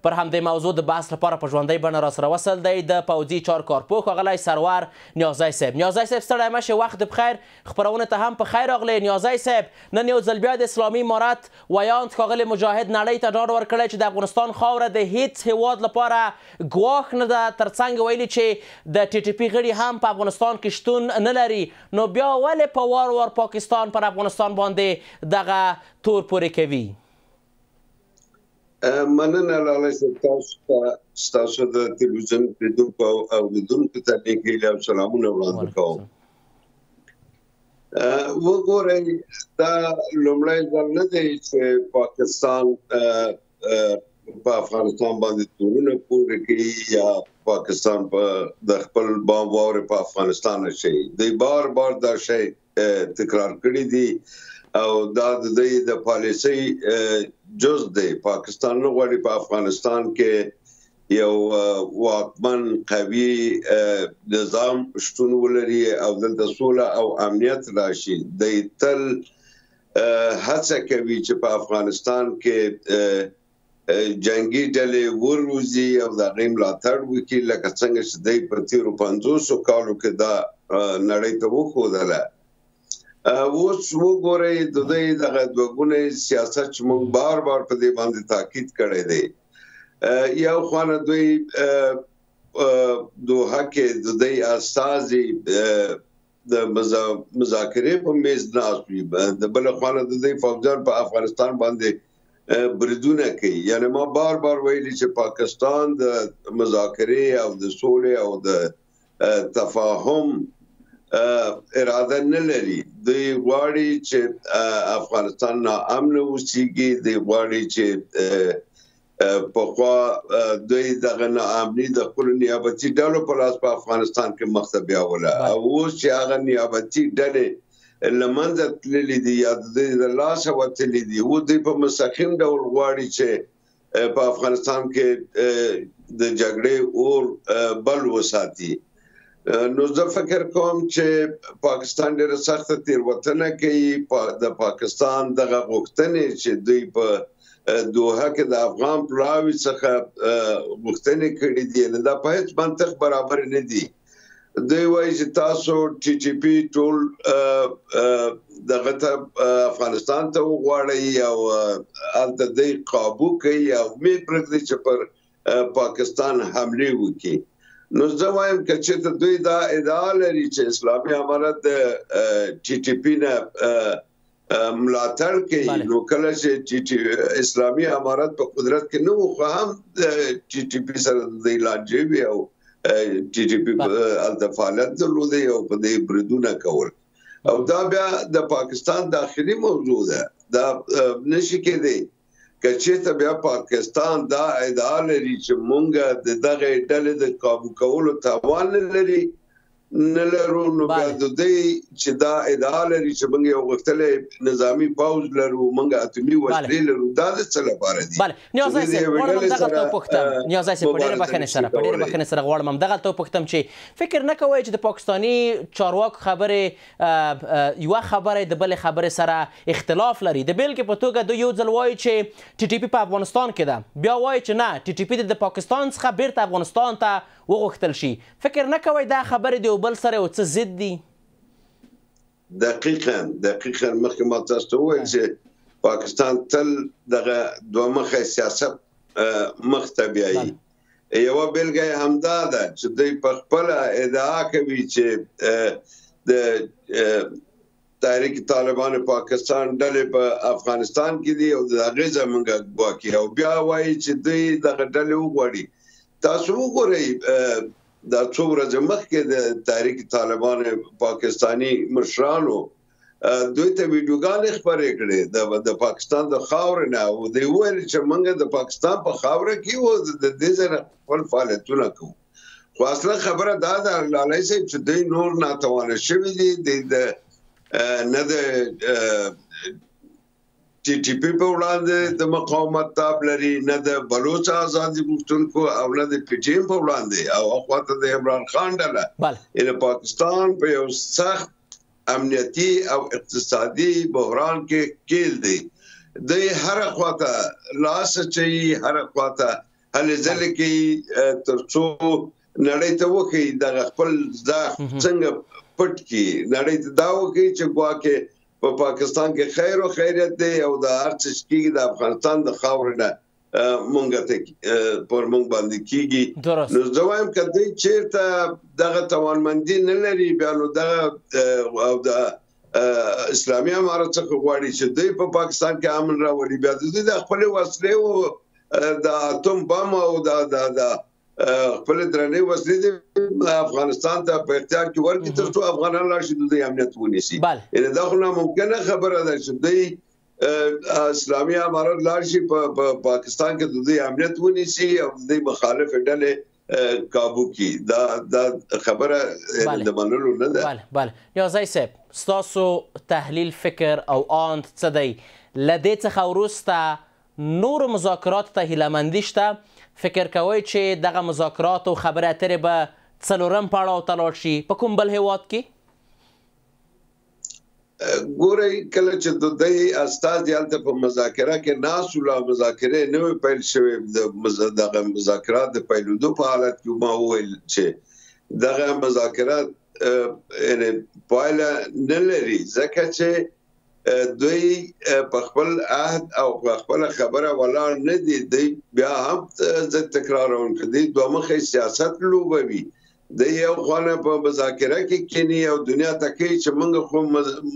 پر همدې موضوع د بحث لپاره په ژوندۍ بڼه راسره وصل دی د پوځي چارو کارپوه ښاغلی سرور نیازی صاحب. نیازی صاحب ستړی مه شئ، وخت بخیر. خپرونې ته هم په خیر راغلی. نیازی صاحب، نن یو ځل بیا د اسلامي امارت ویاند ښاغلي مجاهد نړۍ ته ډاډ ورکړی چې د افغانستان خاوره د هیڅ هیواد لپاره ګواښ نه ده، ترڅنګ ویلي چې د ټي ټي پي غړي هم په افغانستان کې شتون نه لري. نو بیا ولې په وار وار پاکستان پر افغانستان باندې دغه تور پورې کوي؟ مننه لالی صاحب، ستاسو د تلویزیون لیدونکو او اوریدونکو ته نیک هیلې او سلامونه وړاندې کوم. وګورئ، دا لومړی ځل نه دی چې پاکستان په افغانستان باندې تورونه پورې کوي یا پاکستان د خپل بام واورې په افغانستان شي. دوی بار بار دا شی تکرار کړی دي او دا د دوی د پالیسۍ جز دی. پاکستان نه غواړي په افغانستان کې یو واکمن قوي نظام شتون ولري او دلته سوله او امنیت راشي. دوی تل هڅه کوي چې په افغانستان کې جنگي ډلې وروزي او د هغې ملاتړ وکړي، لکه څنګه چې دوی په تېرو 50 کالو کې دا نړۍ ته وښودله. اوس وګورئ، د دوی دغه دوه سیاست چې موږ بار بار په دې باندې تاکید کړی دی. یو خوا نه دوی دوحه کې د دوی استازي د مذاکرې په میز ناست وي، د بله خوا نه د دوی فوجیان په افغانستان باندې بریدونه کوي. یعنې ما بار بار ویلي چې پاکستان د مذاکرې او د سولې او د تفاهم اراده نه لري. دوی غواړي چې افغانستان ناامن اوسیږي. دوی غواړي چې پخوا دوی دغه ناامني د خپلو نیابتي ډلو په لاس په افغانستان کې مخته بیاوله، او اوس چې هغه نیابتي ډلې له منځه تللي دي یا د دوی د لاسه وتلي دي، اوس دوی په مستقیم ډول غواړي چې په افغانستان کې د جګړې اور بل وساتي. نو زه فکر کوم چې پاکستان ډېره سخته تېروتنه کوي. د پاکستان دغه غوښتنې چې دوی په دوحه کې د افغان پلاوي څخه غوښتنې کړي دي، دا په هیڅ منطق برابر نه دي. دوی وایي چې تاسو ټي ټي پي ټول دغه ته افغانستان ته وغواړئ او هلته دوی قابو کوي او مې پرېږدي چې پر پاکستان حملې وکړي. نو زه وایم که چېرته دوی دا ادعا لري چې اسلامي امارت د ټي ټي پي نه ملاتړ کوي، نو کله چې اسلامي امارت په قدرت کې نه و، خو هم ټي ټي پي سره د دوی لانجې وي او ټي ټي پي هلته فعالیت درلودی او په دې بریدونه کول. او دا بیا د پاکستان داخلي موضوع ده. دا نشي کېدی که چېرته بیا پاکستان دا ادعا لري چې مونږ د دغه ډلې د قابو کولو توان نه لرو، نو بیا د دوی چې دا ادعا لري چې مونږ یو غښتلی نظامي پوځ لرو، مونږ اتومي وسلې لرو، دا د څه لپاره دي؟ نیازی صاحب، غواړم همدغلته وپوښتم. نیازی صاحب، په ډېره بخښنې سره غواړم همدغلته وپوښتم چې فکر نه کوئ چې د پاکستاني چارواکو خبرې یوه خبره د بلې خبرې سره اختلاف لري؟ د بېلګې په توګه دوی یو ځل وایي چې ټي ټي پي په افغانستان کې ده، بیا وایي چې نه، ټي ټي پي د پاکستان څخه بیرته افغانستان ته وغوښتل شي. فکر نه کوئ دا خبرې د یو بل سره یو څه ضد دي؟ دقیقاً مخکې ما تاسو ته وویل چې پاکستان تل دغه دوه مخی سیاست مخ ته بیایي. یوه بېلګه یې همدا ده چې دوی په خپله ادعا کوي چې د تحریک طالبان پاکستان ډلې په افغانستان کې دي او د هغې زموږ ګواکي، او بیا وایي چې دوی دغه ډلې وغواړي. تاسو وګورئ، دا څو ورځې مخکې د تحریک طالبان پاکستاني مشرانو دوی ته ویډیوګانې خپرې کړې د پاکستان د خاورې نه، او دوی وویل چې موږ د پاکستان په خاوره کې و د دې ځای نه خپل فعالیتونه کوو. خو اصلا خبره دا ده لالی صاحب چې دوی نور ناتوانه شوي دي، نه د ټي ټي پي په وړاندې د مقاومت تاب لري، نه د بلوچ ازادي غوښتونکو او نه د پي ټي ایم په وړاندې، او اخواته د عمران خان ډله. یعنې پاکستان په یو سخت امنیتي او اقتصادي بحران کې کېل دی. دوی هر خواته لاس اچوي، هر خواته هلې ځلې کې تر څو نړۍ ته وښیي دغه خپل ځواک څنګه پټ کړي، نړۍ ته دا وښیي چې ګواکې په پاکستان کې خیر او خیریت دی او د هر څه کېږي د افغانستان د خاورې نه مونږ ته پر مونږ باندې کېږي. نو زه وایم که دوی چېرته دغه توانمندي نه لري بیا نو دغه او د اسلامي امارت څخه غواړي چې دوی په پاکستان کې امن راولي، بیا دوی د خپلې وسلې او د اتوم بم او د خپل درنې وسلې د افغانستان ته په اختیار کې ورکړي تر څو افغانان لاړ شي د امنیت ونیسي. یعنې دا خو ناممکنه خبره ده چې دوی اسلامي امارت لاړ شي په پاکستان کې د دوی امنیت ونیسي او د دوی مخالف ډلې کابو کړي. دا خبره د منلو نه ده. بله نیازی صاحب، ستاسو تحلیل، فکر او آند څه دی؟ له دې څخه وروسته نورو مذاکراتو ته هیلهمندي شته؟ فکر کوئ چې دغه مذاکرات او خبرې اترې به څلورم پړاو ته لاړ شي په کوم بل هیواد کې؟ ګورئ، کله چې د دوی استازي هلته په مذاکره کې ناست وو، مذاکرې نه وې پیل شوې، دغه مذاکرات د پیلېدو په حالت کې ما وویل چې دغه مذاکرات پایله نه لري، ځکه چې دوی په خپل عهد او په خپل خبره ولاړ نه دي. دوی بیا هم زه تکراروم چې دوی دوه مخی سیاست لوبوي. د یو خوا په مذاکره کې کینی او دنیا ته کوي چې موږ خو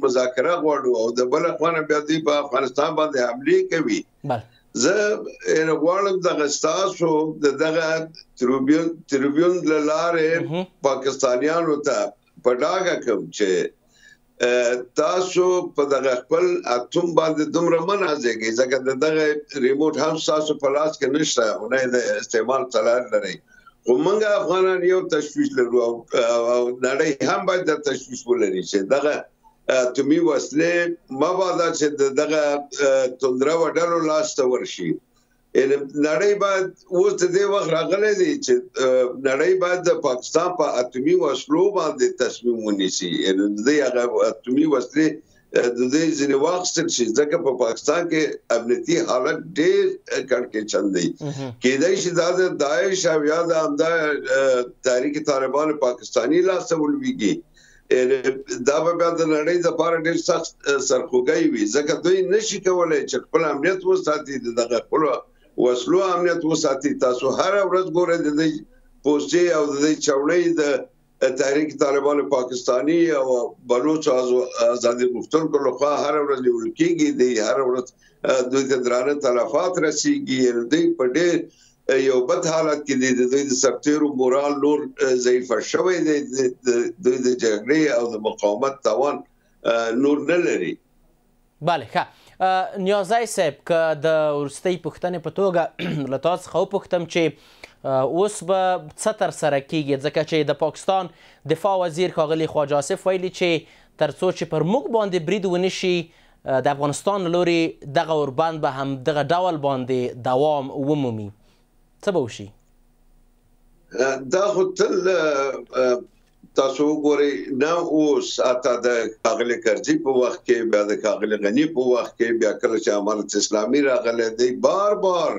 مذاکره غواړو او د بل خوا بیا دوی په افغانستان باندې حملې کوي. زه غواړم دغه ستاسو دغه تریبیون له لارې پاکستانیانو ته په ډاګه کوم چې تاسو په دغه خپل اتوم باندې دومره مه نازېږئ، ځکه دغه ریموټ هم ستاسو په لاس کې نشته او نه د استعمال صلاحیت لرئ. خو موږ افغانان یو تشویش لرو او نړۍ هم باید د تشویش ولري چې دغه اتومي وسلې مبادا چې دغه توندرو ډلو لاس ته ورشي. نړۍ باید اوس د دې وخت راغلی دی چې نړۍ باید د پاکستان په اتومي وسلو باندې تصمیم ونیسي. د دې هغه اتومي وسلې د دې ځینې واخیستل شي، ځکه په پاکستان کې امنیتي حالت ډېر کړکېچن دی. کېدای شي دا د داعش او یا د همدا تحریک طالبان پاکستاني لاسته ولویږي. دا به بیا د نړۍ دپاره ډېر سخت سرخوږی وي، ځکه دوی نشي کولی چې خپل امنیت وساتي، دغه خپلو وسلو امنیت وساتي. تاسو هر ورځ ګورئ د دې پوسټې او د دې چوړۍ د تحریک طالبان پاکستاني او بلوچ آزادي غوښتونکو لخوا هر ورځ نیول کېږي، دی هر ورځ دوی ته درانه تلفات رسیږي. دوی په ډېر یو بد حالت کې دی، د دوی د سرتیرو مورال نور ضعیفه شوی دی، دوی د جګړې او د مقاومت توان نور نه لري. بله ښه نیازی صاحب، که د وروستۍ پوښتنې په توګه له تا څخه وپوښتم چې اوس به څه ترسره کیږي، ځکه چې د پاکستان دفاع وزیر ښاغلي خواجه آصف ویلي چې تر څو چې پر موږ باندې برید ونه شي د افغانستان له لورې دغه اوربند به همدغه ډول باندې دوام ومومي. څه به وشي؟ دا خو تل تاسو وګورئ، نه اوس حتی د ښاغلي کرزي په وخت کې، بیا د ښاغلي غني په وخت کې، بیا کله چې امارت اسلامي راغلی دی بار بار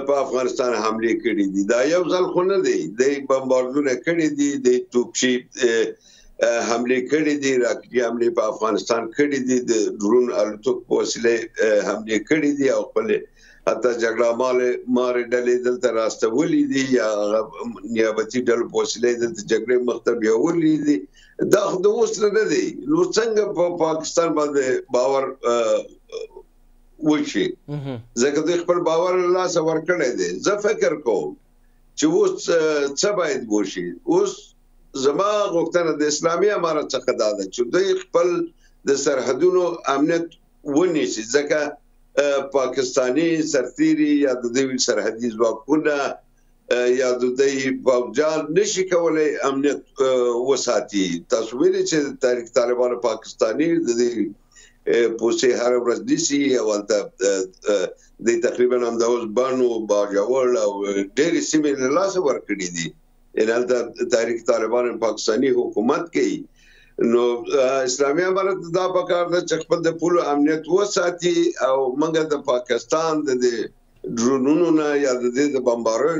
په افغانستان حملې کړي دي. دا یو ځل خو نه دی، دی بمباردونه کړي دي، دی توپچي حملې کړي دي، راکټي حملې په افغانستان کړي دي، د ډرون الوتکو په وسیلې حملې کړي دي او خپلې حتی جګړه مارې ډلې دلته راستولي دي یا نیابتي ډلو په وسیلې دلته جګړې مخ ته بیولي دي. دا خو د اوس نه دی. نو څنګه په پاکستان باندې باور وشي؟ ځکه دوی خپل باور له لاسه ورکړی دی. زه فکر کوم چې اوس څه باید وشي. اوس زما غوښتنه د اسلامي امارت څخه دا ده چې دوی خپل د سرحدونو امنیت ونیسي، ځکه پاکستانی سرتیري یا د دوی سرحدي ځواکونه یا د دوی پوځیان نشي کولی امنیت وساتي. تاسو ویلي چې تحریک طالبان پاکستاني د دې پوسې هر ورځ نیسي او هلته دوی تقریبا همدا اوس بڼو، باجوړ او ډېرې سیمې له لاسه ورکړي دي. هلته تحریک طالبان پاکستاني حکومت کوي. نو اسلامي امارت دا پکار ده چې خپل د پولو امنیت وساتي او موږ د پاکستان د ډرونونو نه یا د دې د بمباریو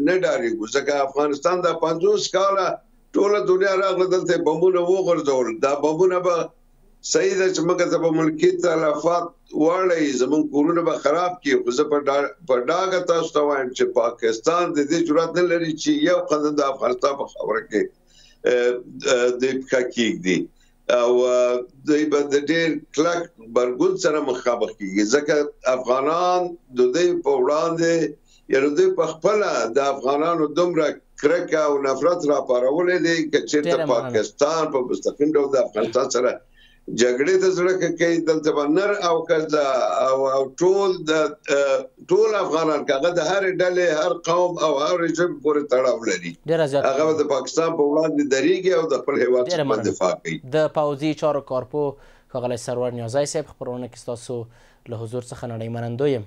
نه ډارېږو ځکه افغانستان د 50 کاله ټوله دنیا راغله دلته بمونه وغورځول دا بمونه به صحیح ده چې موږ ته به ملکي تلفات واړی زموږ کورونه به خراب کړي خو زه په ډاګه تاسو ته وایم چې پاکستان د دې جرأت نه لري چې یو قدم د افغانستان په خبره کې د پښه کېږدي او دوی به د ډېر کلک برګون سره مخامخ کېږي ځکه افغانان د دوی په وړاندې یعنې دوی په خپله د افغانانو دومره کرکه او نفرت راپارولې دی که چېرته پاکستان په مستقیم ډول د افغانستان سره جګړې ته زړه کوي دلته به نر او ښځه او ټول افغانان که هغه د هرې ډلې هر قوم او هرې ژبې پورې تړاو لري هغه به د پاکستان په وړاندې درېږي او د خپل هېواد څخه دفاع کوي. د پوځي چارو کارپوه ښاغلی سرور نیازی صاحب خپرونه کې ستاسو له حضور څخه نړۍ منندوی یم.